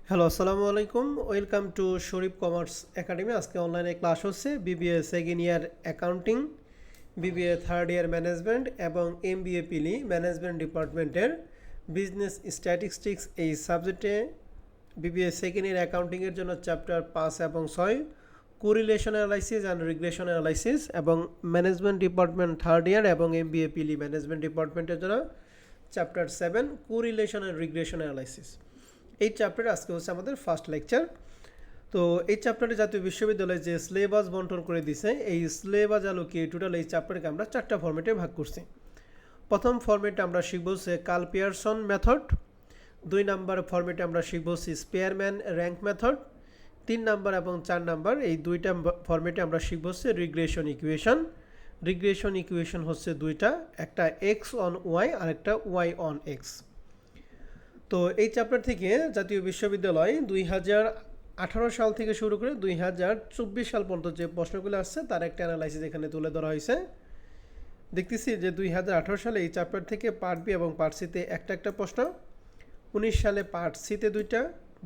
Hello, আসসালামু আলাইকুম। Welcome to Sharif commerce academy. আজকে অনলাইনে ক্লাস হচ্ছে BBA second year accounting, BBA third year management এবং এমবিএ পিলি ম্যানেজমেন্ট ডিপার্টমেন্টের বিজনেস স্ট্যাটিস্টিক্স এই সাবজেক্টে বিবিএ সেকেন্ড ইয়ার অ্যাকাউন্টিংয়ের জন্য চ্যাপ্টার 5 এবং 6 correlation analysis and regression analysis, এবং ম্যানেজমেন্ট ডিপার্টমেন্ট থার্ড ইয়ার এবং এমবিএ পিলি ম্যানেজমেন্ট ডিপার্টমেন্টের জন্য chapter 7 correlation and regression analysis. এই চ্যাপ্টারে আজকে হচ্ছে আমাদের ফার্স্ট লেকচার। তো এই চ্যাপ্টারে জাতীয় বিশ্ববিদ্যালয় যে সিলেবাস বন্টন করে দিছে, এই সিলেবাস আলোকে টোটাল এই চ্যাপ্টারকে আমরা 4টা ফরম্যাটে ভাগ করছি। প্রথম ফরম্যাটে আমরা শিখব হচ্ছে কার্ল পিয়ারসন মেথড, 2 নাম্বার ফরম্যাটে আমরা শিখব হচ্ছে স্পেয়ারম্যান র্যাঙ্ক মেথড, 3 নাম্বার এবং 4 নাম্বার এই দুইটা ফরম্যাটে আমরা শিখব হচ্ছে রিগ্রেশন ইকুয়েশন। রিগ্রেশন ইকুয়েশন হচ্ছে দুইটা, একটা এক্স অন ওয়াই আর একটা ওয়াই অন এক্স। তো এই চ্যাপ্টার থেকে জাতীয় বিশ্ববিদ্যালয় 2018 সাল থেকে শুরু করে 2024 সাল পর্যন্ত যে প্রশ্নগুলো আসছে তার একটা অ্যানালাইসিস এখানে তুলে ধরা হয়েছে। দেখতেছি যে 2018 সালে এই চ্যাপ্টার থেকে পার্ট বি এবং পার্ট সিতে একটা প্রশ্ন, 19 সালে পার্ট সিতে 2টা,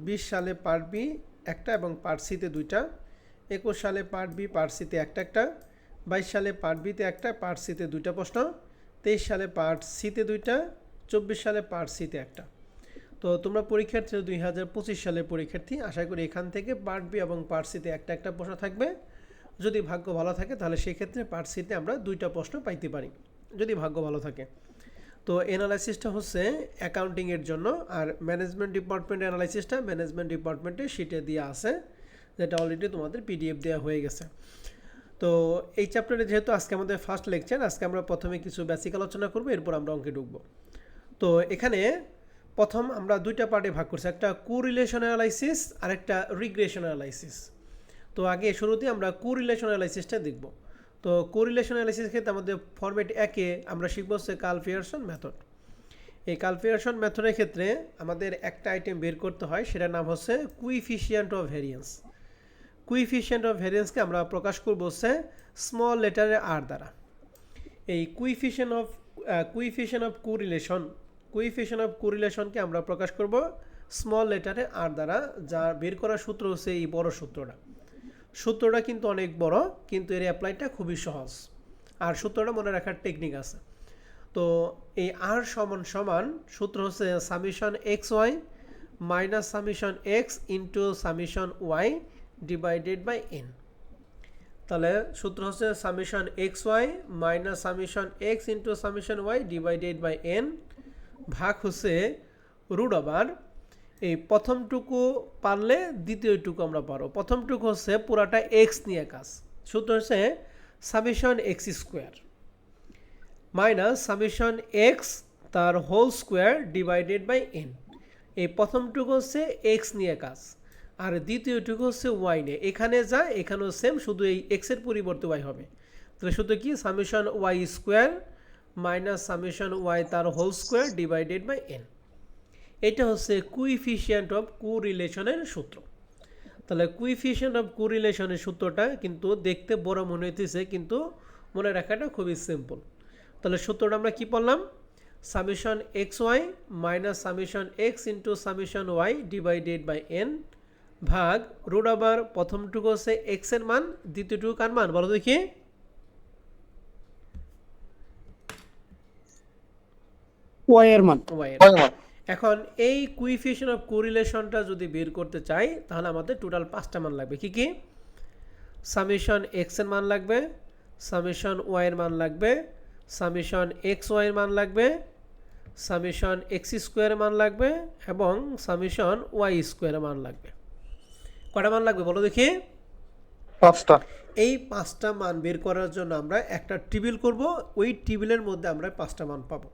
20 সালে পার্ট বি একটা এবং পার্ট সিতে 2টা, 21 সালে পার্ট বি পার্ট সিতে একটা, 22 সালে পার্ট বিতে একটা, পার্ট সিতে 2টা প্রশ্ন, 23 সালে পার্ট সিতে 2টা, 24 সালে পার্ট সিতে একটা। তো তোমরা পরীক্ষার্থী 2025 সালের পরীক্ষার্থী, আশা করি এখান থেকে পার্ট বি এবং পার্ট সিতে একটা প্রশ্ন থাকবে। যদি ভাগ্য ভালো থাকে তাহলে সেক্ষেত্রে পার্ট সিতে আমরা 2টা প্রশ্ন পাইতে পারি, যদি ভাগ্য ভালো থাকে। তো অ্যানালাইসিসটা হচ্ছে অ্যাকাউন্টিংয়ের জন্য, আর ম্যানেজমেন্ট ডিপার্টমেন্ট অ্যানালাইসিসটা ম্যানেজমেন্ট ডিপার্টমেন্টে শিটে দেওয়া আছে, যেটা অলরেডি তোমাদের পিডিএফ দেওয়া হয়ে গেছে। তো এই চ্যাপ্টারে যেহেতু আজকে আমাদের ফার্স্ট লেকচার, আজকে আমরা প্রথমে কিছু বেসিক আলোচনা করবো, এরপর আমরা অঙ্কে ঢুকবো। তো এখানে প্রথম আমরা 2টা পার্টে ভাগ করছি, একটা কোরিলেশন অ্যানালাইসিস আর একটা রিগ্রেশন অ্যানালাইসিস। তো আগে শুরুতে আমরা কোরিলেশন অ্যানালাইসিসটা দেখব। তো কোরিলেশন অ্যানালাইসিসের ক্ষেত্রে আমাদের ফরম্যাট 1-এ আমরা শিখব হচ্ছে কার্ল পিয়ারসন মেথড। এই কার্ল পিয়ারসন মেথডের ক্ষেত্রে আমাদের একটা আইটেম বের করতে হয়, সেটার নাম হচ্ছে কুইফিশিয়েন্ট অফ ভ্যারিয়েন্স। কুইফিশিয়েন্ট অফ ভ্যারিয়েন্সকে আমরা প্রকাশ করব হচ্ছে স্মল লেটারে আর দ্বারা। এই কুইফিশিয়েন্ট অফ কোরিলেশনকে আমরা প্রকাশ করব স্মল লেটারে আর দ্বারা, যা বের করার সূত্র হচ্ছে এই বড় সূত্রটা কিন্তু অনেক বড়, কিন্তু এর অ্যাপ্লাইটা খুবই সহজ, আর সূত্রটা মনে রাখার টেকনিক আছে। তো এই আর সমান সমান সূত্র হচ্ছে summation x Y minus summation x into summation y divided by n. তাহলে সূত্র হচ্ছে summation x Y minus summation x into summation y divided by n, ভাগ হচ্ছে রুট ওভার এই প্রথমটুকু পারলে দ্বিতীয়টুকু আমরা পারো। প্রথমটুকু হচ্ছে পুরাটা এক্স নিয়ে কাজ, সূত্র হচ্ছে summation X square minus summation X তার whole square divided by N. এই প্রথমটুকু হচ্ছে এক্স নিয়ে কাজ, আর দ্বিতীয়টুকু হচ্ছে ওয়াই নিয়ে। এখানে যা এখানেও সেম, শুধু এই এক্সের পরিবর্তে ওয়াই হবে। তাহলে শুধু কি summation Y square minus summation Y তার whole square divided by N. এটা হচ্ছে কুইফিশিয়েন্ট অফ কোরিলেশনের সূত্র। তাহলে কুইফিশিয়েন্ট অফ কোরিলেশনের সূত্রটা কিন্তু দেখতে বড় মনে হইতেছে, কিন্তু মনে রাখাটা খুবই সিম্পল। তাহলে সূত্রটা আমরা কি পড়লাম? Summation x Y minus summation x into summation y divided by n, ভাগ রুট ওভার প্রথমটুকু হচ্ছে এক্স এর মান, দ্বিতীয়টুকু কার মান বলো দেখি? ওয়াই এর মান। এখন এই কুইফিশিয়েন্ট অফ কোরিলেশনটা যদি বের করতে চাই তাহলে আমাদের টোটাল 5টা মান লাগবে। কি কি? সামিশন এক্স এর মান লাগবে, সামিশন ওয়াই এর মান লাগবে, সামিশন এক্স ওয়াই এর মান লাগবে, সামিশন এক্স স্কোয়ার মান লাগবে, এবং সামিশন ওয়াই স্কোয়ার মান লাগবে। কটা মান লাগবে বলো দেখি? 5টা। এই 5টা মান বের করার জন্য আমরা একটা টেবিল করব, ওই টেবিলের মধ্যে আমরা 5টা মান পাবো।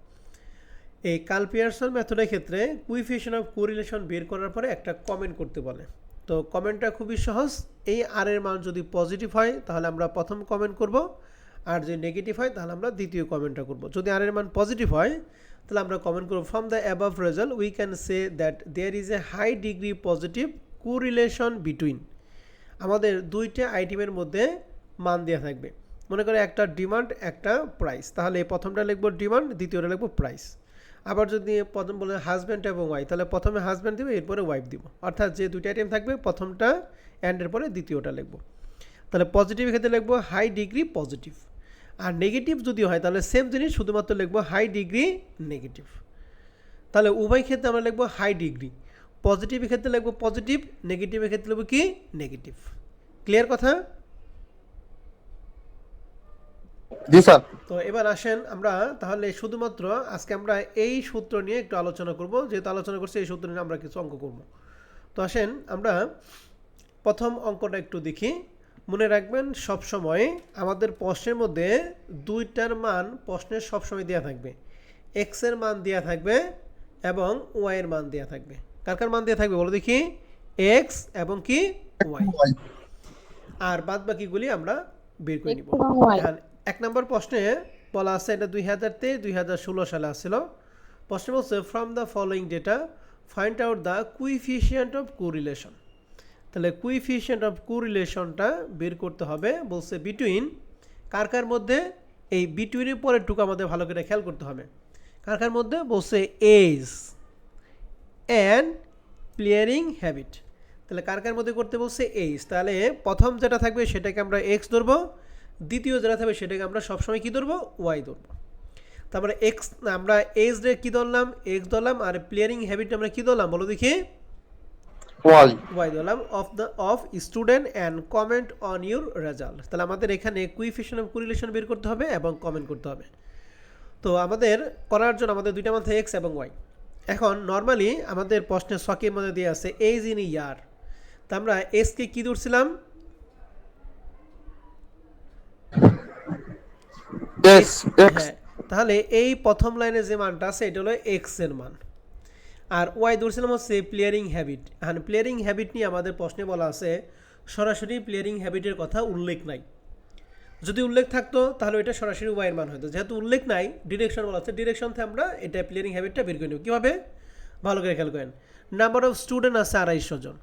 এই কার্ল পিয়ারসন মেথডের ক্ষেত্রে কুইফিশিয়েন্ট অফ কোরিলেশন বের করার পরে একটা কমেন্ট করতে বলে। তো কমেন্টটা খুবই সহজ, এই আর এর মান যদি পজিটিভ হয় তাহলে আমরা প্রথম কমেন্ট করব, আর যদি নেগেটিভ হয় তাহলে আমরা দ্বিতীয় কমেন্টটা করব। যদি আর এর মান পজিটিভ হয় তাহলে আমরা কমেন্ট করব, from the above result we can say that there is a high degree positive correlation between. আমাদের দুইটা আইটেমের মধ্যে মান দেওয়া থাকবে, মনে করে একটা ডিমান্ড একটা প্রাইস, তাহলে এই প্রথমটা লিখব ডিমান্ড, দ্বিতীয়টা লিখব প্রাইস। আবার যদি প্রথম বলে হাজব্যান্ড এবং ওয়াইফ, তাহলে প্রথমে হাজব্যান্ড দিব, এরপরে ওয়াইফ দিব। অর্থাৎ যে দুইটা আইটেম থাকবে প্রথমটা অ্যান্ডের পরে দ্বিতীয়টা লিখবো। তাহলে পজিটিভ ক্ষেত্রে লিখবো হাই ডিগ্রি পজিটিভ, আর নেগেটিভ যদি হয় তাহলে সেম জিনিস শুধুমাত্র লিখবো হাই ডিগ্রি নেগেটিভ। তাহলে উভয় ক্ষেত্রে আমরা লিখবো হাই ডিগ্রি, পজিটিভের ক্ষেত্রে লিখবো পজিটিভ, নেগেটিভের ক্ষেত্রে লিখবো কি নেগেটিভ। ক্লিয়ার কথা? জি স্যার। তো এবার আসেন আমরা তাহলে শুধুমাত্র আজকে আমরা এই সূত্র নিয়ে একটু আলোচনা করব, যেহেতু আলোচনা করছি এই সূত্র নিয়ে আমরা কিছু অঙ্ক করব। তো আসেন আমরা প্রথম অঙ্কটা একটু দেখি। মনে রাখবেন সবসময় আমাদের প্রশ্নের মধ্যে দুইটার মান প্রশ্নের সবসময় দেওয়া থাকবে, এক্সের মান দেওয়া থাকবে এবং ওয়াইয়ের মান দেওয়া থাকবে। কার কার মান দেওয়া থাকবে বলো দেখি? এক্স এবং কি ওয়াই, আর বাদ বাকিগুলি আমরা বের করে নিব। এক নম্বর প্রশ্নে বলা আছে, এটা 2023-2016 সালে আসছিল। প্রশ্ন বলছে from the following data find out the coefficient of correlation. তাহলে কুইফিশিয়েন্ট অফ কোরিলেশনটা বের করতে হবে। বলছে বিটুইন, কার কার মধ্যে? এই বিটুইনের পরের টুকু আমাদের ভালো করে খেয়াল করতে হবে। কার কার মধ্যে? বলছে এজ অ্যান্ড প্লেয়ারিং হ্যাবিট। তাহলে কার কার মধ্যে করতে বলছে? এইজ। তাহলে প্রথম যেটা থাকবে সেটাকে আমরা এক্স ধরবো, দ্বিতীয় যেটা থাকবে সেটাকে আমরা সবসময় কী ধরবো? ওয়াই ধরবো। তারপরে এক্স আমরা এজ রে কী ধরলাম? এক্স ধরলাম, আর প্লেয়ারিং হ্যাবিট আমরা কী ধরলাম বলো দেখি? ওয়াই ধরলাম। Of student and comment on your result. তাহলে আমাদের এখানে কুইফিশিয়েন্ট অফ কোরিলেশন বের করতে হবে এবং কমেন্ট করতে হবে। তো আমাদের করার জন্য আমাদের দুইটা মান থাকে এক্স এবং ওয়াই। এখন নর্মালি আমাদের প্রশ্নের ছকের মধ্যে দিয়ে আছে এজ ইন ইয়ার। তা আমরা এজকে কী ধরছিলাম? হ্যাঁ, তাহলে এই প্রথম লাইনে যে মানটা আছে এটা হলো এক্স এর মান, আর ওয়াই ধরছিলাম হচ্ছে প্লেয়ারিং হ্যাবিট। হ্যাঁ, প্লেয়ারিং হ্যাবিট নিয়ে আমাদের প্রশ্নে বলা আছে সরাসরি প্লেয়ারিং হ্যাবিটের কথা উল্লেখ নাই। যদি উল্লেখ থাকতো তাহলে এটা সরাসরি ওয়াইয়ের মান হতো। যেহেতু উল্লেখ নাই, ডিরেকশন বলা আছে, ডিরেকশন থেকে আমরা এটা প্লেয়ারিং হ্যাবিটটা বের করে নেব। কীভাবে? ভালো করে খেয়াল করেন। নাম্বার অফ স্টুডেন্ট আছে 250 জন,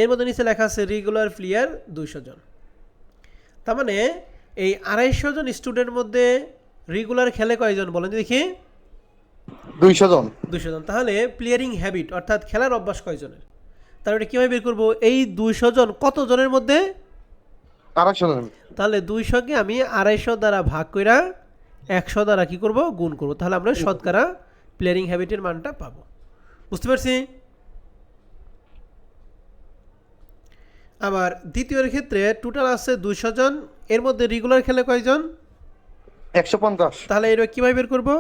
এর মধ্যে নিচে লেখা আছে রেগুলার প্লেয়ার 200 জন। তার মানে এই 250 জন স্টুডেন্টের মধ্যে রেগুলার খেলে কয়জন বলেন দেখি? 200 জন। 200 জন। তাহলে প্লেয়ারিং হ্যাবিট অর্থাৎ খেলার অভ্যাস কয়জনের? তাহলে এটা কীভাবে বের করবো? এই 200 জন কত জনের মধ্যে? 250 জন। তাহলে 200কে আমি 250 দ্বারা ভাগ কইরা 100 দ্বারা কী করব? গুণ করব। তাহলে আমরা শতকরা প্লেয়ারিং হ্যাবিটের মানটা পাবো। বুঝতে পারছি? আবার দ্বিতীয়ের ক্ষেত্রে টোটাল আছে 200 জন, এর মধ্যে রেগুলার খেলে কয়জন? 150। তাহলে এটা কীভাবে বের করবো?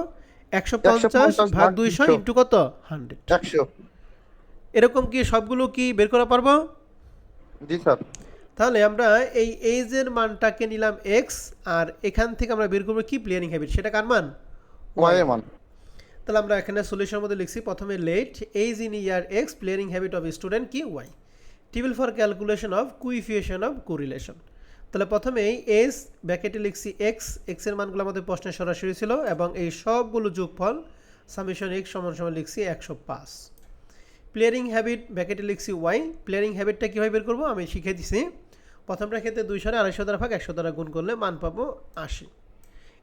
150 ভাগ 200 ইন্টু কত? 100। 100। এরকম কি সবগুলো কি বের করা পারবো? জি স্যার। তাহলে আমরা এই এজের মানটাকে নিলাম এক্স, আর এখান থেকে আমরা বের করবো কি প্লেয়ারিং হ্যাবিট, সেটা কার মান? ওয়াই এর মান। তাহলে আমরা এখানে সলিউশনের মধ্যে লিখছি প্রথমে let age in year X playing habit of student কি Y, table for calculation of coefficient of correlation. তাহলে প্রথমেই এজ ব্র্যাকেটে লিখছি এক্স, এক্সের মানগুলো আমাদের প্রশ্নে সরাসরি ছিল, এবং এই সবগুলো যোগফল সামেশন এক্স সমান সমান লিখছি 105। প্লেয়ারিং হ্যাবিট ব্র্যাকেটে লিখছি ওয়াই, প্লেয়ারিং হ্যাবিটটা কীভাবে বের করবো আমি শিখিয়ে দিছি। প্রথমটার ক্ষেত্রে 200 250 দ্বারা ভাগ 100 দ্বারা গুণ করলে মান পাবো 80।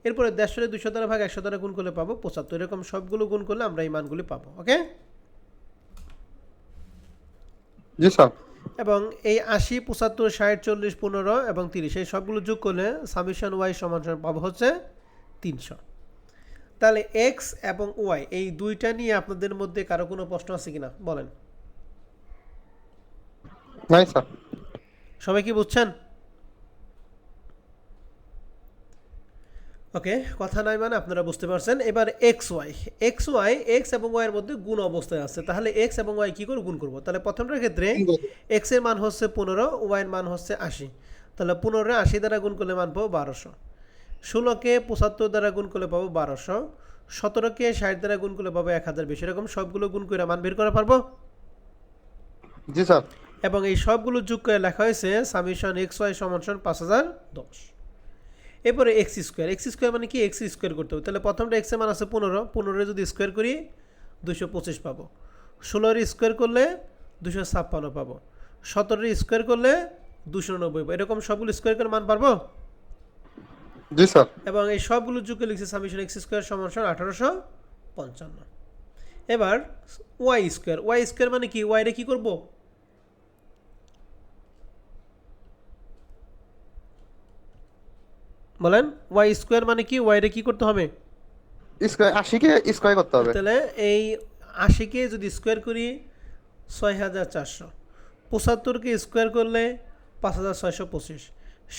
এরপরে 150 200 দ্বারা ভাগ 100 দ্বারা গুণ করলে পাবো 75। এরকম সবগুলো গুণ করলে আমরা এই মানগুলি পাবো। ওকে? জি স্যার। এবং এই 80 75 60 40 15 এবং 30 এই সবগুলো যোগ করলে সামেশন ওয়াই সমান সমান পাবো হচ্ছে 300। তাহলে এক্স এবং ওয়াই এই দুইটা নিয়ে আপনাদের মধ্যে কারো কোনো প্রশ্ন আছে কিনা বলেন? নাই স্যার। সবাই কি বুঝছেন? ওকে, কথা নাই মানে আপনারা বুঝতে পারছেন। এবার এক্স ওয়াই, এক্স এবং ওয়াইয়ের মধ্যে গুণ অবস্থায় আছে। তাহলে এক্স এবং ওয়াই কী করে গুণ করবো? তাহলে প্রথমটার ক্ষেত্রে এক্সের মান হচ্ছে 15, ওয়াইয়ের মান হচ্ছে 80। তাহলে 15 80 দ্বারা গুণ করলে মান পাবো 1200, 16কে 75 দ্বারা গুণ করলে পাবো 1200, 17কে 60 দ্বারা গুণ করলে পাবো 1020। এরকম সবগুলো গুণ করে মান বের করা পারবো? জি স্যার। এবং এই সবগুলো যোগ করে লেখা হয়েছে সামেশন এক্স ওয়াই সমান 5010। এরপরে এক্স স্কোয়ার মানে কি? এক্স স্কোয়ার করতে হবে। তাহলে প্রথমটা এক্সের মান আছে 15 যদি স্কোয়ার করি 225 পাবো, 16 স্কোয়ার করলে 256 পাবো, 17 স্কোয়ার করলে 290 পাবো। এরকম সবগুলো স্কোয়ার করে মান পারবো? জি স্যার। এবং এই সবগুলো যোগ করে লিখছি সামেশন এক্স স্কোয়ার সমান 1855। এবার ওয়াই স্কোয়ার মানে কি, ওয়াইরে কি করব, বলেন ওয়াই স্কোয়ার মানে কি, ওয়াইরে কি করতে হবে, স্কোয়ার 80 কে স্কোয়ার করতে হবে। তাহলে এই 80কে যদি স্কোয়ার করি 6400, 75কে স্কোয়ার করলে 5625,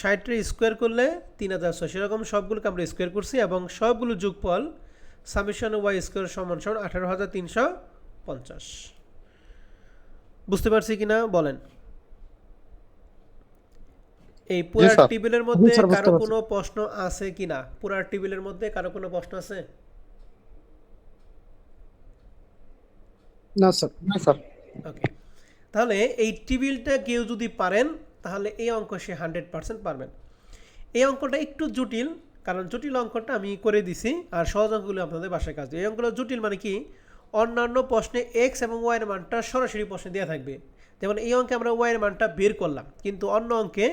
60রে স্কোয়ার করলে 3600, এরকম সবগুলোকে আমরা স্কোয়ার করছি এবং সবগুলো যোগফল সামেশন ওয়াই স্কোয়ার সমান সমান 18350। বুঝতে পারছি কিনা বলেন। এই পুরা স্যার। টেবিলের জি মধ্যে স্যার, বুঝতে কারো পারছি। কোনো প্রশ্ন আছে কিনা, পুরা টেবিলের মধ্যে কারো কোনো প্রশ্ন আছে? না স্যার। না স্যার। ওকে, তাহলে এই টেবিলটা কেউ যদি পারেন তাহলে এই অঙ্ক সে 100% পারবেন। এই অঙ্কটা একটু জটিল, কারণ জটিল অঙ্কটা আমি করে দিছি আর সহজ অঙ্কগুলো আপনাদের বাসায় কাজ দিই। এই অঙ্কটা জটিল মানে কি, অন্যান্য প্রশ্নে এক্স এবং ওয়াইয়ের মানটা সরাসরি প্রশ্নে দেওয়া থাকবে, যেমন এই অঙ্কে আমরা ওয়াইয়ের মানটা বের করলাম, কিন্তু অন্য অঙ্কে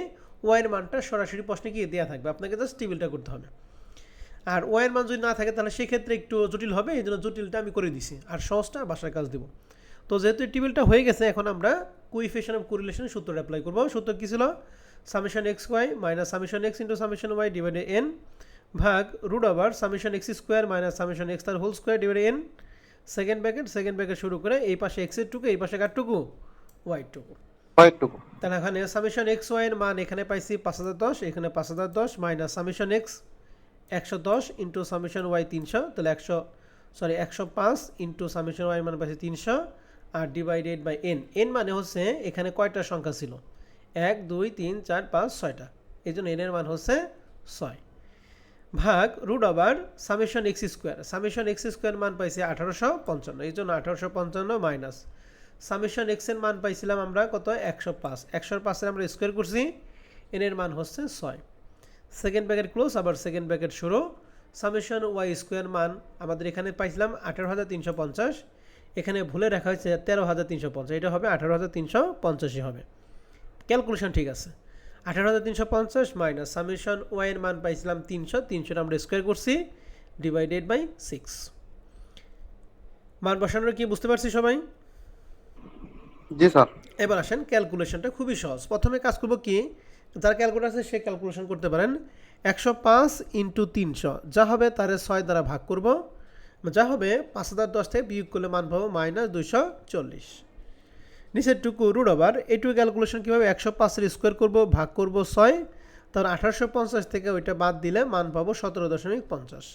ওয়াইয়ের মানটা সরাসরি প্রশ্নে কি দেওয়া থাকবে, আপনাকে জাস্ট টেবিলটা করতে হবে। আর ওয়াইয়ের মান যদি না থাকে তাহলে সেক্ষেত্রে একটু জটিল হবে, এই জন্য জটিলটা আমি করে দিছি আর সহজটা বাসায় কাজ দেবো। তো যেহেতু এই টেবিলটা হয়ে গেছে, এখন আমরা কোইফিশিয়েন্ট অফ কোরিলেশনের সূত্রটা অ্যাপ্লাই করবো। সূত্র কী ছিল, summation X Y minus summation X into summation Y divide N ভাগ root over summation x square minus summation X তার whole square divide N, second bracket শুরু করে এই পাশে এক্সের টুকু, এই পাশে কারটুকু, ওয়াই টুকু। কয়েকটুকু। তাহলে এখানে সামেশন এক্স ওয়াইয়ের মান এখানে পাইছি 5010, এখানে 5010 minus summation x 110 into summation y 300, তাহলে 105 ইন্টু সামেশন ওয়াই মান পাইছি 300 আর ডিভাইডেড বাই এন। এন মানে হচ্ছে এখানে কয়টা সংখ্যা ছিল, 1 2 3 4 5 6টা, এই জন্য এনের মান হচ্ছে 6 ভাগ root over summation x square মান পাইছি 1855, এই জন্য 1855 মাইনাস সামেশন এক্সের মান পাইছিলাম আমরা কত, 105, 105 আমরা স্কোয়ার করছি, এনের মান হচ্ছে 6, সেকেন্ড ব্র্যাকেট ক্লোজ, আবার সেকেন্ড ব্র্যাকেট শুরু, সামেশন ওয়াই স্কোয়ার মান আমাদের এখানে পাইছিলাম 18350, এখানে ভুলে রাখা হয়েছে 13350, এটা হবে 18350 হবে। ক্যালকুলেশন ঠিক আছে, 18350 মাইনাস সামেশন ওয়াইয়ের মান পাইছিলাম 300 আমরা স্কোয়ার করছি ডিভাইডেড বাই 6। মান বসানোর কি বুঝতে পারছি সবাই? জি স্যার। এবার আসেন, ক্যালকুলেশনটা খুবই সহজ। প্রথমে কাজ করব কি, যার ক্যালকুলেটর আছে সে ক্যালকুলেশন করতে পারেন। 105 ইন্টু 300 যা হবে তারে 6 দ্বারা ভাগ করব, যা হবে 5010 থেকে বিয়োগ করলে মান পাবো -240। নিচের টুকু রুট ওভার, এইটুকু ক্যালকুলেশন কীভাবে, 105-এর স্কোয়ার করব ভাগ করব 6, তার 1850 থেকে ওইটা বাদ দিলে মান পাবো 17.50।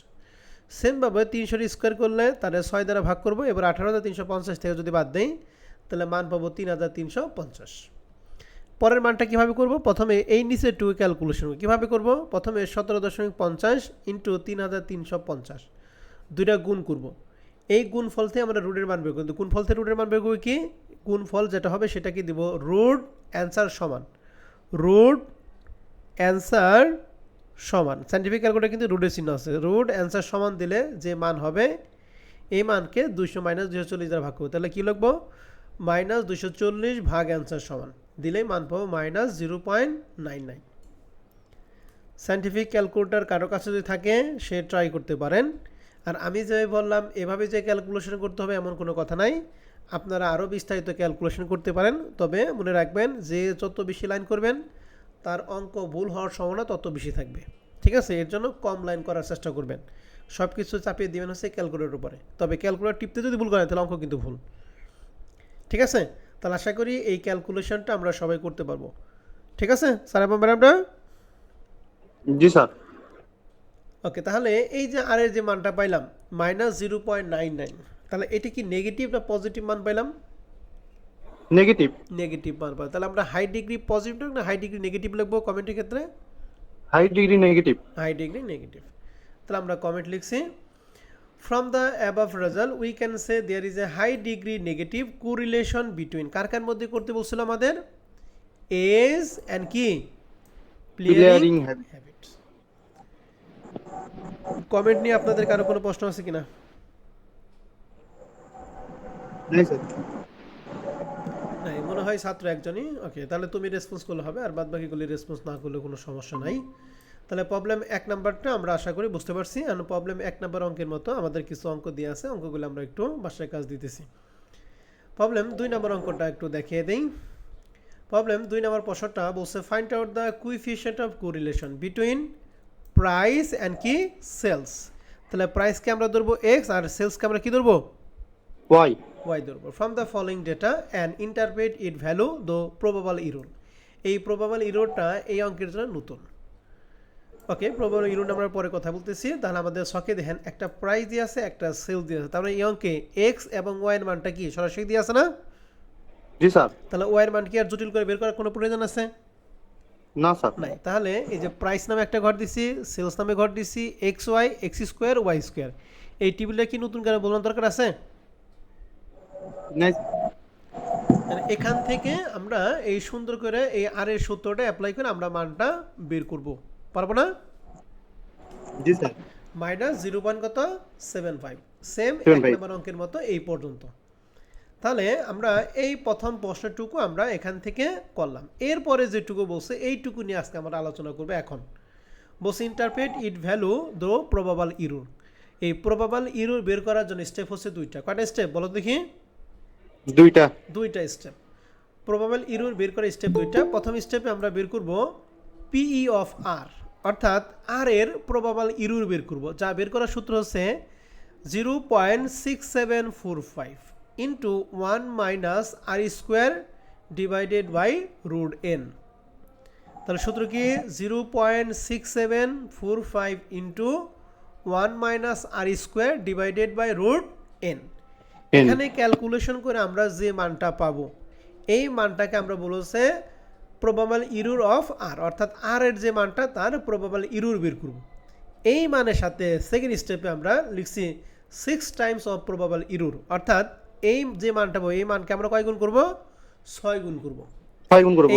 সেমভাবে 300-এর স্কোয়ার করলে তারে 6 দ্বারা ভাগ করব, এবার 18350 থেকে যদি বাদ দেই তাহলে মান পাবো 3350। পরের মানটা কীভাবে করব, প্রথমে এই নিচের টু ক্যালকুলেশন কীভাবে করব, প্রথমে 17.50 ইন্টু 3350 দুইটা গুণ করব, এই গুণফল থেকে আমরা রুটের মান বের করব। গুণফল থেকে রুটের মান বের করব কি, গুণফল যেটা হবে সেটাকে দিব রুট অ্যান্সার সমান, রুট অ্যান্সার সমান, সাইন্টিফিক ক্যালকুলেটর কিন্তু রুটের চিহ্ন আছে, রুট অ্যান্সার সমান দিলে যে মান হবে এই মানকে 200 - 240 দ্বারা ভাগ করব, তাহলে কী লিখব, -240 ভাগ অ্যান্সার সমান দিলেই মান পাবো -0.99। সায়েন্টিফিক ক্যালকুলেটর কারো কাছে যদি থাকে সে ট্রাই করতে পারেন। আর আমি যেভাবে বললাম এভাবে যে ক্যালকুলেশন করতে হবে এমন কোনো কথা নাই, আপনারা আরও বিস্তারিত ক্যালকুলেশন করতে পারেন, তবে মনে রাখবেন যে যত বেশি লাইন করবেন তার অঙ্ক ভুল হওয়ার সম্ভাবনা তত বেশি থাকবে, ঠিক আছে? এর জন্য কম লাইন করার চেষ্টা করবেন, সব কিছু চাপিয়ে দেবেন হচ্ছে ক্যালকুলেটর উপরে, তবে ক্যালকুলেটর টিপতে যদি ভুল করেন তাহলে অঙ্ক কিন্তু ভুল, ঠিক আছে? তাহলে আশা করি এই ক্যালকুলেশনটা আমরা সবাই করতে পারবো, ঠিক আছে স্যার এবং ম্যাডামরা? জি স্যার। ওকে, তাহলে এই যে আর এর যে মানটা পাইলাম -0.99, তাহলে এটি কি নেগেটিভ না পজিটিভ মান পাইলাম? নেগেটিভ। নেগেটিভ মান পাই, তাহলে আমরা হাই ডিগ্রি পজিটিভ না হাই ডিগ্রি নেগেটিভ লিখবো কমেন্টের ক্ষেত্রে? High degree negative. High degree negative. তাহলে আমরা কমেন্ট লিখছি, from the above result we can say there is a high degree negative correlation between, কার কার মধ্যে করতে বলছিল আমাদের, এজ অ্যান্ড কি ক্লিয়ারিং হ্যাবিটস। কমেন্ট নিয়ে আপনাদের কারো কোনো প্রশ্ন আছে কিনা? নাই স্যার। নাই, মনে হয় ছাত্র একজনই। ওকে, তাহলে তুমি রেসপন্স করলে হবে, আর বাদ বাকিগুলি রেসপন্স না করলে কোনো সমস্যা নাই। তাহলে প্রবলেম 1 নাম্বারটা আমরা আশা করি বুঝতে পারছি। আর প্রবলেম 1 নাম্বার অঙ্কের মতো আমাদের কিছু অঙ্ক দিয়ে আছে, অঙ্কগুলো আমরা একটু বাসায় কাজ দিতেছি। প্রবলেম 2 নাম্বার অঙ্কটা একটু দেখিয়ে দেই। প্রবলেম 2 নাম্বার প্রশ্নটা বলছে find out the coefficient of correlation between price and কি সেলস। তাহলে প্রাইসকে আমরা ধরবো এক্স আর সেলসকে আমরা কি ধরবো ওয়াই। ওয়াই ধরবো। From the following data and interpret it value the probable error. এই প্রবাবল ইররটা এই অঙ্কের জন্য নতুন। ওকে, প্রবাবল ইরর আমরা পরে কথা বলতেছি। তাহলে আমাদের ছকে দেখেন একটা প্রাইস দিয়ে আছে, একটা সেল দিয়ে আছে। তাহলে এই অঙ্কে এক্স এবং ওয়াই এর মানটা কি সরাসরি দিয়ে আছে না? জি স্যার। তাহলে ওয়াই এর মান কি আর জটিল করে বের করার কোনো প্রয়োজন আছে? না স্যার। নাই। তাহলে এই যে প্রাইস নামে একটা ঘর দিছি, সেলস নামে ঘর দিছি, x y, x square, y square. এই টেবিলটা কি নতুন করে বলার দরকার আছে? নাই। মানে এখান থেকে আমরা এই সুন্দর করে এই আর এর সূত্রটা অ্যাপ্লাই করে আমরা মানটা বের করব, পারবো না? জি স্যার। মাইনাস 0.75 সেম 75 এক নম্বর অঙ্কের মতো এই পর্যন্ত। তাহলে আমরা এই প্রথম প্রশ্নটুকু আমরা এখান থেকে করলাম। এরপরে যেটুকু বলছে এইটুকু নিয়ে আজকে আমরা আলোচনা করবো। এখন বলছে interpret it value the probable error. এই প্রবাবল ইরর বের করার জন্য স্টেপ হচ্ছে দুইটা। কয়টা স্টেপ বলো দেখি? দুইটা স্টেপ। প্রবাবল ইরর বের করার স্টেপ দুইটা। প্রথম স্টেপে আমরা বের করব পিই অফ আর, অর্থাৎ আর এর প্রবাবল ইরর বের করব। যা বের করার সূত্র হচ্ছে 0.6745 into 1 minus r square divided by root n. তাহলে সূত্র কি 0.6745 into 1 minus r square divided by root n. এখানে ক্যালকুলেশন করে আমরা যে মানটা পাবো এই মানটাকে আমরা বলছে প্রবাবল ইরর অফ আর, অর্থাৎ আর এর যে মানটা তার প্রবাবল ইরর বের করব। এই মানের সাথে সেকেন্ড স্টেপে আমরা লিখছি 6 টাইমস অফ প্রবাবল ইরর, অর্থাৎ এই যে মানটা পাবো এই মানকে আমরা কয় গুণ করব? 6 গুণ করব।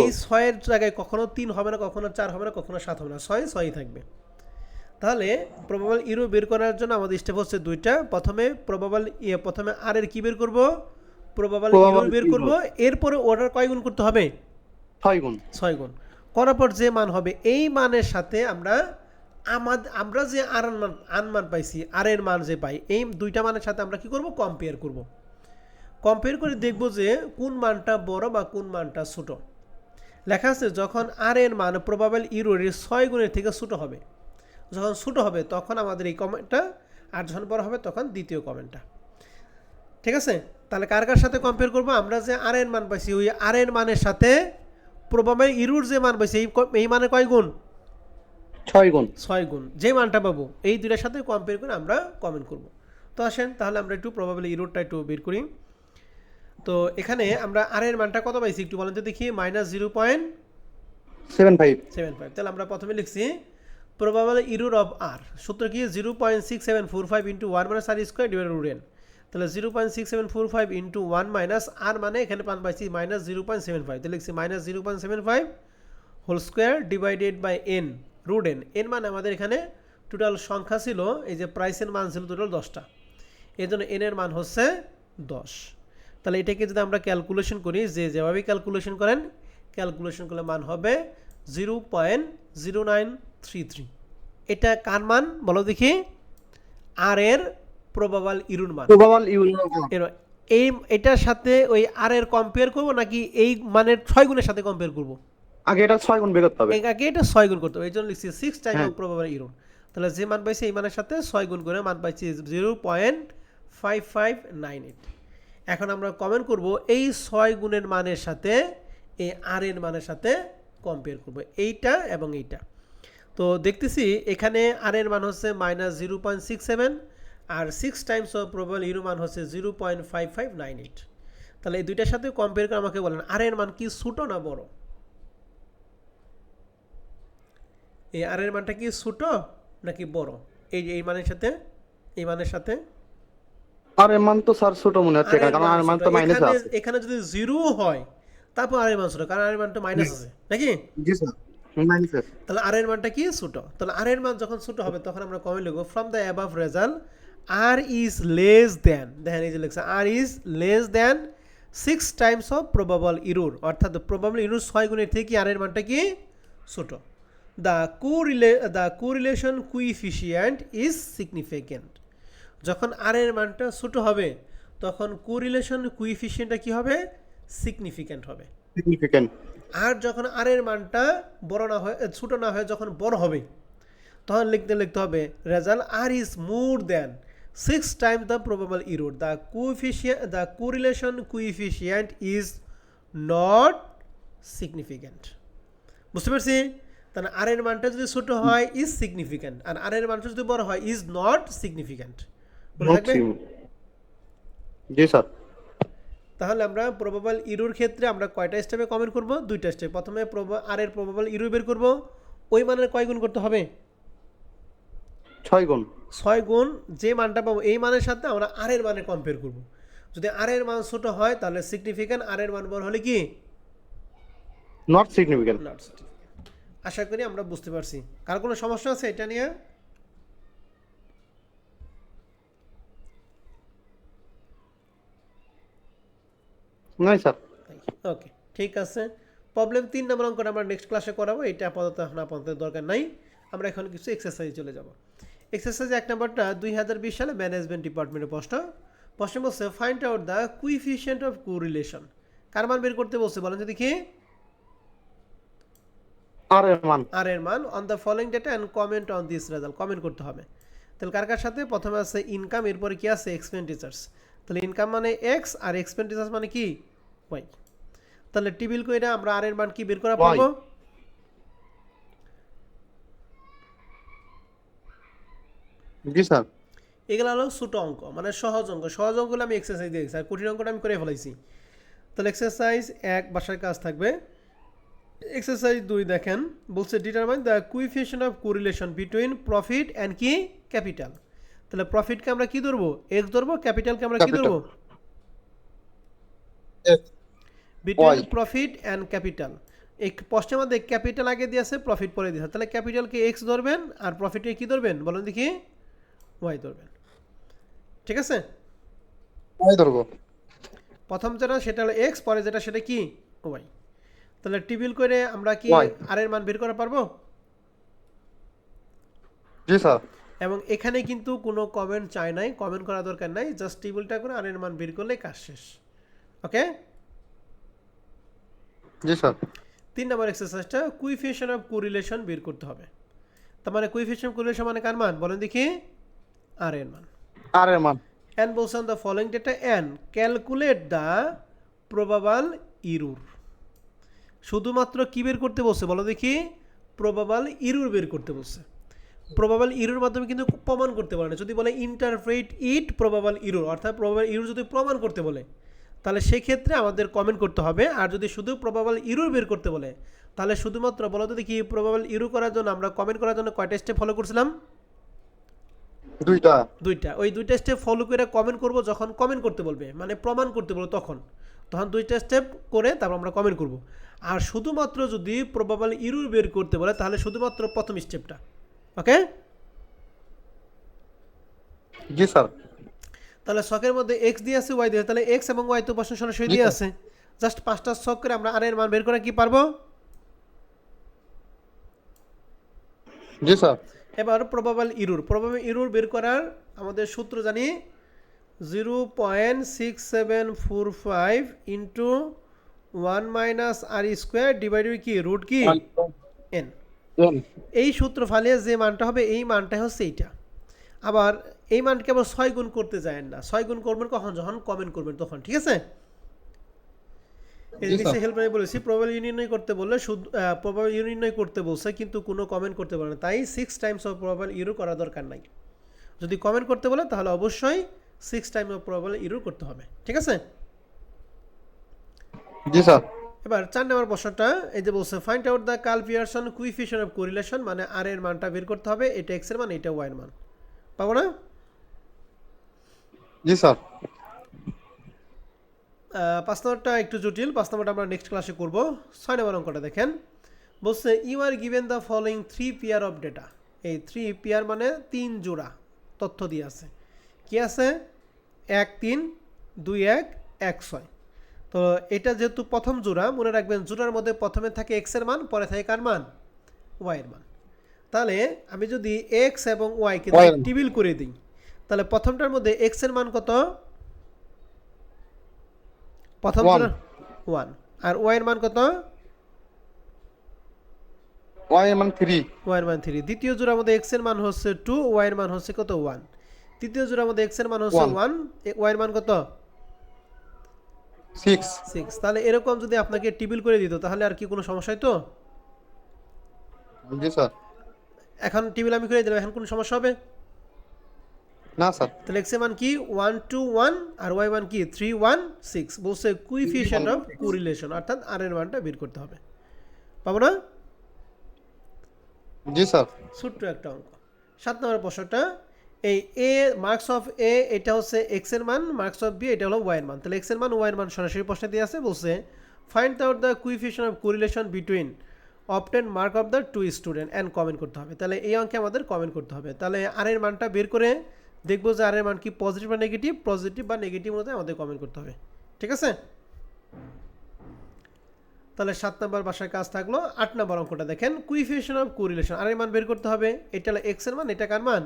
এই 6 এর জায়গায় কখনো 3 হবে না, কখনো 4 হবে না, কখনো 7 হবে না, 6 থাকবে। তাহলে প্রবাবল ইরর বের করার জন্য আমাদের স্টেপ হচ্ছে দুইটা। প্রথমে আর এর কি বের করব? প্রবাবল ইরর বের করব। এরপরে অর্ডার কয় গুণ করতে হবে? 6 গুণ করার পর যে মান হবে এই মানের সাথে আমরা যে আর মান পাইছি, আর এর মান যে পাই, এই দুইটা মানের সাথে আমরা কি করব? কম্পেয়ার করব। কম্পেয়ার করে দেখব যে কোন মানটা বড় বা কোন মানটা ছোট। লেখা আছে যখন আর এর মান প্রবাবল ইররের 6 গুণের থেকে ছোট হবে। যখন ছোট হবে তখন আমাদের এই কমেন্টটা, আর যখন বড় হবে তখন দ্বিতীয় কমেন্টটা। ঠিক আছে? তাহলে কার কার সাথে কম্পেয়ার করব? আমরা যে আর এর মান পাইছি ওই আর এর মানের সাথে প্রবাবল ইরর যে মান পাইছি এই মানে কয় গুণ? 6 গুণ। যে মানটা পাবো এই দুইটার সাথে কম্পেয়ার করে আমরা কমেন্ট করব। তো আসেন তাহলে আমরা একটু প্রবাবল ইররটা একটু বের করি। তো এখানে আমরা আর এর মানটা কত পাইছি একটু বলেন তো দেখি? মাইনাস 0.75। তাহলে আমরা প্রথমে লিখছি প্রবাবল ইরর অফ আর, সূত্র কি 0.6745 into 1 minus r square divided root n. তাহলে 0.6745 ইন্টু 1 মাইনাস আর মানে এখানে পান পাইছি মাইনাস 0.75। তাহলে লিখছি minus 0.75 whole square divided by n root n. N মানে আমাদের এখানে টোটাল সংখ্যা ছিল, এই যে প্রাইসের মান ছিল টোটাল 10টা, এই জন্য এন এর মান হচ্ছে 10। তাহলে এটাকে যদি আমরা ক্যালকুলেশন করি, যেভাবে ক্যালকুলেশন করেন, ক্যালকুলেশন করলে মান হবে 0.0933। এটা কার মান বলো দেখি? আর এর প্রবাবল ইরর মান। এটার সাথে ওই আর এর কম্পেয়ার করব নাকি এই মানের 6 গুণের সাথে কম্পেয়ার করব? আগে এটা 6 গুণ বের করতে হবে। আগে এটা 6 গুণ করতে হবে। এই জন্য লিখছি 6 টাইম অফ প্রবাবল ইরর। তাহলে যে মান পাইছি এই মানের সাথে 6 গুণ করে মান পাইছি 0.5598। এখন আমরা কমেন্ট করব এই 6 গুণের মানের সাথে এই আর এর মানের সাথে কম্পেয়ার করব, এইটা এবং এইটা। তো দেখতেছি এখানে আর এর মান হচ্ছে মাইনাস 0.67 আর 6 টাইমস অফ প্রবাবল ইরর মান হচ্ছে 0.5598। তাহলে এই দুইটার সাথে কম্পেয়ার করে আমাকে বলেন আর এর মান কি ছোট না বড়? এই আর এর মানটা কি ছোট নাকি বড়? এই মানের সাথে এই মানের সাথে আর এর মান তো স্যার ছোট মনে হচ্ছে, কারণ আর মান তো মাইনাস আছে। এখানে যদি 0 হয় তারপর আর এর মান ছোট, কারণ আর এর মানটা মাইনাস আছে নাকি? জি স্যার, মাইনাস আছে। তাহলে আর এর মানটা কি ছোট। তাহলে আর এর মান যখন ছোট হবে তখন আমরা কমে লিখব from the above result R is less than, দেখেন এই যে লেখা R is less than 6 times of probable error, অর্থাৎ প্রবাবল ইরর 6 গুণের থেকে আর এর মানটা কি ছোট। The correlation coefficient is significant. যখন আর এর মানটা ছোট হবে তখন কোরিলেশন কুইফিশিয়েন্টটা কি হবে? সিগনিফিক্যান্ট হবে। সিগনিফিক্যান্ট। আর যখন আর এর মানটা বড় না হয় ছোট না হয় যখন বড় হবে তখন লিখতে হবে result R is more than 6 times the probable error, the correlation coefficient is not significant. বুঝতে পারছি? তাহলে আর এর মানটা যদি ছোট হয় ইজ সিগনিফিক্যান্ট, আর আর এর মানটা যদি বড় হয় ইজ নট সিগনিফিক্যান্ট। মনে থাকবে? জি স্যার। তাহলে আমরা প্রবাবল ইরোর ক্ষেত্রে আমরা কয়টা স্টেপে কমেন্ট করব? 2টা স্টেপ। প্রথমে আর এর প্রবাবল ইরো বের করব, ওই মানের কয় গুণ করতে হবে? 6 গুণ। 6 গুণ যে মানটা পাবো এই মানের সাথে আমরা আর এর মানে কম্পেয়ার করব। যদি আর এর মান ছোট হয় তাহলে সিগনিফিক্যান্ট, আর এর মান বড় হলে কি? Not significant. Not significant. আশা করি আমরা বুঝতে পারছি। কার কোনো সমস্যা আছে এটা নিয়ে? নাই স্যার। ওকে, ঠিক আছে। প্রবলেম 3 নম্বর অঙ্কটা আমরা নেক্সট ক্লাসে করাবো, এটা আপাতত দরকার নাই। আমরা এখন কিছু এক্সারসাইজ চলে যাব। এক্সারসাইজ 1 নম্বরটা 2020 সালে ম্যানেজমেন্ট ডিপার্টমেন্টের প্রশ্ন বলছে find out the coefficient of correlation. কার মান বের করতে বলছে বলেন তো দেখি? আর এর মান। আর এর মান on the following data and comment on this result. Comment করতে হবে। তাহলে কার কার সাথে? প্রথমে আছে ইনকাম, এরপরে কি আছে? এক্সপেন্ডিচার্স। তাহলে ইনকাম মানে এক্স আর এক্সপেন্ডিচার্স মানে কি? ওয়াই। তাহলে টিবিল কইরা আমরা আর এর মান কি বের করা পারবো? জি স্যার। এগুলো হলো ছোট অঙ্ক, মানে সহজ অঙ্ক। সহজ অঙ্কগুলো আমি এক্সারসাইজ দিয়েছি, আর কঠিন অঙ্কটা আমি করে ফেলাইছি। তাহলে এক্সারসাইজ 1 বাসার কাজ থাকবে। এক্সারসাইজ 2 দেখেন, বলছে determine the coefficient of correlation between profit and কি? ক্যাপিটাল। তাহলে প্রফিটকে আমরা কি ধরবো? এক্স ধরবো, ক্যাপিটালকে আমরা কি ধরবো? Between profit and capital. এই প্রশ্নের মধ্যে ক্যাপিটাল আগে দিয়ে আছে, প্রফিট পরে দিয়েছে। তাহলে ক্যাপিটালকে এক্স ধরবেন আর প্রফিটকে কি ধরবেন বলেন দেখি? ওয়াই ধরবেন। ঠিক আছে? ওয়াই ধরবো। প্রথম যেটা সেটা হলো এক্স, পরে যেটা সেটা কি? ওয়াই। তাহলে টিবিল করে আমরা কি আর এর মান বের করা পারবো? জি স্যার। এবং এখানে কিন্তু কোনো কমেন্ট চাই নাই, কমেন্ট করা দরকার নাই, জাস্ট টেবিলটা করে আর এর মান বের করলে কাজ শেষ। ওকে? জি স্যার। 3 নম্বর এক্সারসাইজটা কুইফিশিয়েন্ট অফ কোরিলেশন বের করতে হবে। তার মানে কুইফিশিয়েন্ট অফ কোরিলেশন মানে কার মান বলেন দেখি? আর এর মান। আর এর মান। এন্ড বলছেন the following data and calculate the probable error. শুধুমাত্র কি বের করতে বলছে বলো দেখি? প্রবাবল ইরর বের করতে বলছে। প্রবাবল ইরোর মাধ্যমে কিন্তু প্রমাণ করতে পারে না। যদি বলে ইন্টারপ্রেট ইট প্রবাবল ইরোর, অর্থাৎ প্রবাবল ইরোর যদি প্রমাণ করতে বলে তাহলে সেক্ষেত্রে আমাদের কমেন্ট করতে হবে। আর যদি শুধু প্রবাবল ইরোর বের করতে বলে তাহলে শুধুমাত্র বলো তো দেখি প্রবাবল ইরো করার জন্য আমরা কমেন্ট করার জন্য কয়টা স্টেপ ফলো করছিলাম? দুইটা। ওই দুইটা স্টেপ ফলো করে কমেন্ট করব যখন কমেন্ট করতে বলবে, মানে প্রমাণ করতে বলবে তখন 2টা স্টেপ করে তারপর আমরা কমেন্ট করব। আর শুধুমাত্র যদি প্রবাবল ইরো বের করতে বলে তাহলে শুধুমাত্র প্রথম স্টেপটা। ওকে? জি স্যার। তাহলে ছকের মধ্যে এক্স দিয়ে আছে, ওয়াই দিয়ে আছে। তাহলে এক্স এবং ওয়াই তো প্রশ্ন সরাসরি দিয়ে আছে। জাস্ট 5টা ছক করে আমরা আর এর মান বের করে কি পারবো? জি স্যার। এবার প্রবাবল ইরর বের করার আমাদের সূত্র জানি 0.6745 into 1 minus r square divided কি রুট কি এন। এই সূত্র ফালিয়ে যে মানটা হবে এই মানটাই হচ্ছে এইটা। আবার এই মানকে আবার 6 গুণ করতে যায় না, 6 গুণ করবেন কখন? যখন কমেন্ট করবেন তখন। ঠিক আছে? এই নিচে হেল্প আমি বলেছি প্রবাবল ইউনিয়ন করতে বললে শুধু প্রবাবল ইউনিয়ন করতে বলছে কিন্তু কোনো কমেন্ট করতে পারে না, তাই 6 টাইমস অফ প্রবাবল ইরো করা দরকার নাই। যদি কমেন্ট করতে বলে তাহলে অবশ্যই 6 টাইমস অফ প্রবাবল ইরো করতে হবে। ঠিক আছে? জি স্যার। এবার 4 নম্বর প্রশ্নটা এই যে বলছে find out the calculation coefficient of correlation, মানে আর এর মানটা বের করতে হবে। এটা এক্স এর মান, এটা ওয়াই এর মান। পাবো না? জি স্যার। 5 নম্বরটা একটু জটিল, 5 নম্বরটা আমরা নেক্সট ক্লাসে করব। 6 নম্বর অঙ্কটা দেখেন, বলছে you are given the following 3 pair of data. এই 3 পেয়ার মানে 3 জোড়া তথ্য দিয়ে আছে। কি আছে? 1 3 2 1 1 6। তো এটা যেহেতু প্রথম জোড়া, মনে রাখবেন জোড়ার মধ্যে প্রথমে থাকে এক্স এর মান, পরে থাকে কার মান? ওয়াই এর মান। তাহলে আমি যদি এক্স এবং ওয়াইকে Y টেবিল করে দিই, তাহলে প্রথমটার মধ্যে এক্স এর মান কত? প্রথম 1 ওয়ান। আর ওয়াই এর মান কত? Y এর মান 3 ওয়াই এর মান 3। দ্বিতীয় জোড়ার মধ্যে এক্স এর মান হচ্ছে 2, ওয়াই এর মান হচ্ছে কত? 1। তৃতীয় জোড়ার মধ্যে এক্স এর মান হচ্ছে 1 1, ওয়াই এর মান কত? 6 6। তাহলে এরকম যদি আপনাকে টেবিল করে দিত তাহলে আর কি কোনো সমস্যা হতো? জি স্যার এখন টেবিল আমি করে দিলাম, এখন কোনো সমস্যা হবে? না স্যার তাহলে এক্স এর মান কি? 1 2 1, আর ওয়াই মান কি? 3 1 6। বলছে কুইফিশিয়েন্ট অফ কোরিলেশন, অর্থাৎ আর এর মানটা বের করতে হবে। পাবো না? জি স্যার ছোট্ট একটা অঙ্ক। 7 নম্বর প্রশ্নটা, এই এ মার্কস অফ এ এটা হচ্ছে এক্স এর মান, মার্কস অফ বি এটা হলো ওয়াই এর মান। তাহলে এক্স এর মান ওয়াই এর মান সরাসরি প্রশ্নে দিয়ে আছে। বলছে find out the coefficient of correlation between obtain mark of the two student and comment করতে হবে। তাহলে এই অঙ্কে আমাদের কমেন্ট করতে হবে। তাহলে আর এর মানটা বের করে দেখবো যে আর এর মান কি পজিটিভ বা নেগেটিভ, পজিটিভ বা নেগেটিভ অনুযায়ী আমাদের কমেন্ট করতে হবে। ঠিক আছে? তাহলে 7 নম্বর বাসায় কাজ থাকলো। 8 নম্বর অঙ্কটা দেখেন, কুইফিশিয়েন্ট অফ কোরিলেশন। আর এর মান বের করতে হবে। এটা হলো এক্স এর মান, এটা কার মান?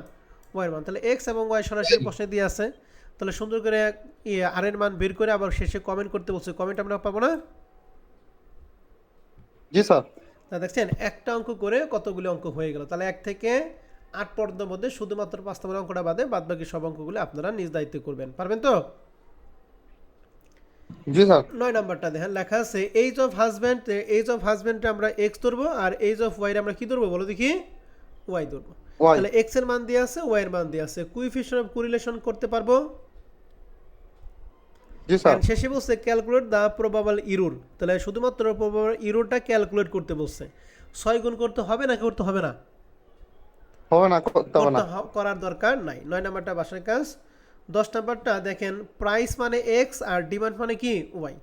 ওয়াই এর মান। তাহলে এক্স এবং ওয়াই সরাসরি প্রশ্নে দিয়ে আছে। তাহলে সুন্দর করে আর এর মান বের করে আবার শেষে কমেন্ট করতে বলছে। কমেন্ট আমরা পাবো না? জি স্যার তা দেখছেন একটা অঙ্ক করে কতগুলো অঙ্ক হয়ে গেল। তাহলে 1 থেকে 8 পর্যন্ত মধ্যে শুধুমাত্র 5 নম্বর অঙ্কটা বাদে বাদবাকি সব অঙ্কগুলো আপনারা নিজ দায়িত্বে করবেন। পারবেন তো? জি স্যার 9 নাম্বারটা দেখেন, লেখা আছে age of husband. Age of হাজব্যান্ডে আমরা এক্স ধরবো, আর এইজ অফ ওয়াই আমরা কি ধরবো বলো দেখি? ওয়াই ধরবো। Y তাহলে এক্স এর মান দিয়ে আছে, ওয়াই এর মান দিয়ে আছে, কুইফিশিয়েন্ট অফ কোরিলেশন করতে পারবো। জি স্যার এন্ড শেষে বলছে ক্যালকুলেট দ্য প্রবাবল ইরর। তাহলে শুধুমাত্র প্রবাবল ইররটা ক্যালকুলেট করতে বলছে। 6 গুণ করতে হবে নাকি করতে হবে না? হবে না করতে হবে না করার দরকার নাই। 9 নাম্বারটা বাসার কাজ। 10 নাম্বারটা দেখেন, প্রাইস মানে এক্স আর ডিমান্ড মানে কি? ওয়াই।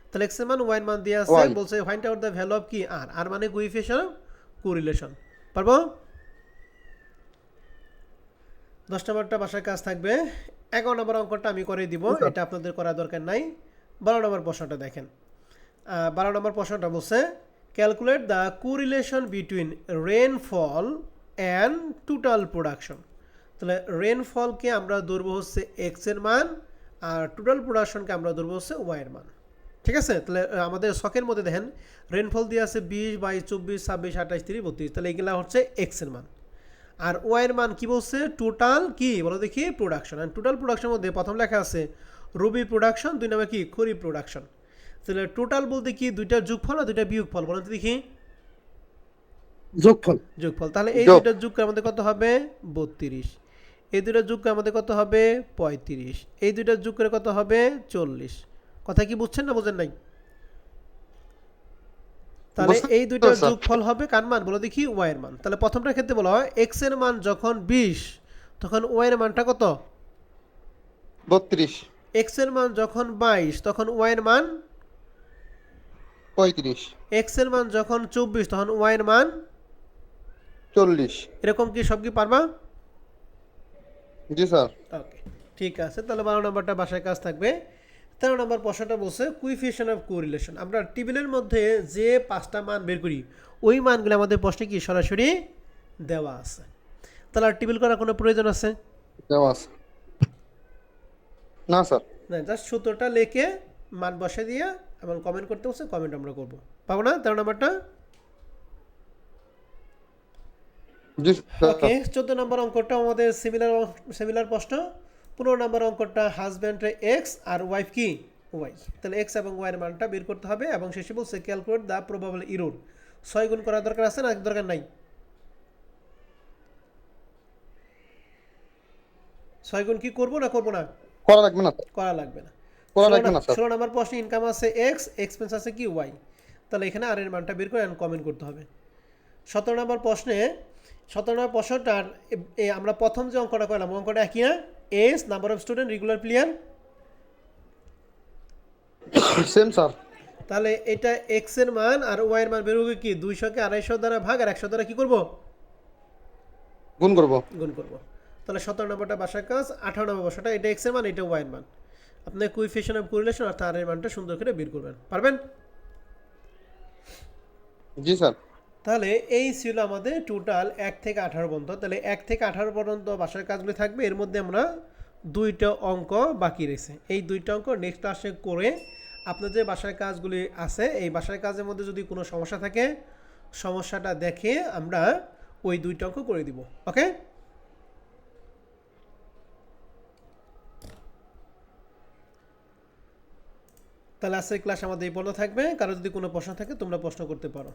তাহলে এক্স এর মান ওয়াই এর মান দিয়ে আছে। Y বলছে find out the value of কি? আর। আর মানে কোইফিশিয়েন্ট অফ কোরিলেশন। পারবো? 10 নাম্বারটা বাসার কাজ থাকবে। 11 নম্বর অঙ্কটা আমি করে দিব, জি স্যার। এটা আপনাদের করার দরকার নাই। 12 নম্বর প্রশ্নটা দেখেন। 12 নম্বর প্রশ্নটা বলছে calculate the correlation between rainfall and total production. তাহলে রেনফলকে আমরা ধরবো হচ্ছে এক্স এর মান, আর টোটাল প্রোডাকশনকে আমরা ধরবো হচ্ছে ওয়াই এর মান। ঠিক আছে? তাহলে আমাদের শখের মধ্যে দেখেন রেনফল দিয়ে আছে 20 22 24 26 28 30 32। তাহলে এগুলা হচ্ছে এক্স এর মান। আর ওয়াই এর মান কি বলছে? টোটাল কি বলো দেখি? প্রোডাকশন। আর টোটাল প্রোডাকশনের মধ্যে প্রথম লেখা আছে রবি প্রোডাকশন, 2 নম্বর কি? খরিফ প্রোডাকশন। তাহলে টোটাল বলতে কি? দুইটা যোগফল আর দুইটা বিয়োগফল, বলো তো দেখি? যোগফল যোগফল। তাহলে এই যোগ দুইটা যোগ করে আমাদের কত হবে? 32। এই দুইটা যোগ করে আমাদের কত হবে? 35। এই দুইটা যোগ করে কত হবে? 40। কথা কি বুঝছেন না বুঝেন নাই? তাহলে বুঝতে এই দুইটার স্যার যোগফল হবে কার মান বলো দেখি? ওয়াই এর মান। তাহলে প্রথমটার ক্ষেত্রে বলা হয় এক্স এর মান যখন 20 তখন ওয়াই এর মানটা কত? 32 এক্স এর মান যখন 22 তখন ওয়াই এর মান? 35 এক্স এর মান যখন 24 তখন ওয়াই এর মান? 40 এরকম কি সব কি পারবা? জি স্যার ওকে, ঠিক আছে। তাহলে 12 নম্বরটা বাসায় কাজ থাকবে। 13 নম্বর প্রশ্নটা বলছে কুইফিশিয়েন্ট অফ কোরিলেশন। আমরা টেবিলের মধ্যে যে 5টা মান বের করি ওই মানগুলো আমাদের প্রশ্নে কি সরাসরি দেওয়া আছে। তাহলে আর টেবিল করার কোনো প্রয়োজন আছে? দেওয়া আছে না স্যার না, জাস্ট সূত্রটা লিখে মান বসে দিয়ে এবং কমেন্ট করতে বলছে, কমেন্ট আমরা করবো। পাবো না 13 নম্বরটা? জি স্যার ওকে, 14 নম্বর অঙ্কটা আমাদের সিমিলার প্রশ্ন। 15 নম্বর অঙ্কটা হাজব্যান্ডে এক্স আর ওয়াইফ কি? ওয়াই। তাহলে এক্স এবং ওয়াই এর মানটা বের করতে হবে এবং শেষে বলছে ক্যালকুলেট দ্য প্রবাবল ইরর। 6 গুণ করার দরকার আছে না দরকার নাই? 6 গুণ কি করবো না করবো না? করা লাগবে না স্যার করা লাগবে না। করা লাগবে না স্যার 16 নম্বর প্রশ্নে ইনকাম আছে এক্স, এক্সপেন্স আছে কি? ওয়াই। তাহলে এখানে আর এর মানটা বের করে কমেন্ট করতে হবে। 17 নম্বর প্রশ্নে 17 নম্বর প্রশ্নটার আমরা প্রথম যে অঙ্কটা করলাম অঙ্কটা একই না? S number of student regular player. Same sir তাহলে এটা এক্স এর মান আর ওয়াই এর মান বের হবে কি? 200 কে 250 দ্বারা ভাগ আর 100 দ্বারা কি করব? গুণ করব গুণ করব। তাহলে 17 নম্বরটা বাসার কাজ। 18 নম্বর বসাটা এটা এক্স এর মান, এটা ওয়াই এর মান। আপনি কুইফিশিয়েন্ট অফ কোরিলেশন অর্থাৎ আর এর মানটা সুন্দর করে বের করবেন। পারবেন? জি স্যার তাহলে এই ছিল আমাদের টোটাল 1 থেকে 18 পর্যন্ত। তাহলে 1 থেকে 18 পর্যন্ত বাসার কাজগুলি থাকবে, এর মধ্যে আমরা 2টা অঙ্ক বাকি রয়েছে। এই 2টা অঙ্ক নেক্সট ক্লাসে করে আপনার যে বাসার কাজগুলি আছে এই বাসার কাজের মধ্যে যদি কোনো সমস্যা থাকে সমস্যাটা দেখে আমরা ওই 2টা অঙ্ক করে দিব। ওকে, তাহলে আজকের ক্লাস আমাদের এই পর্যন্ত থাকবে। কারো যদি কোনো প্রশ্ন থাকে তোমরা প্রশ্ন করতে পারো।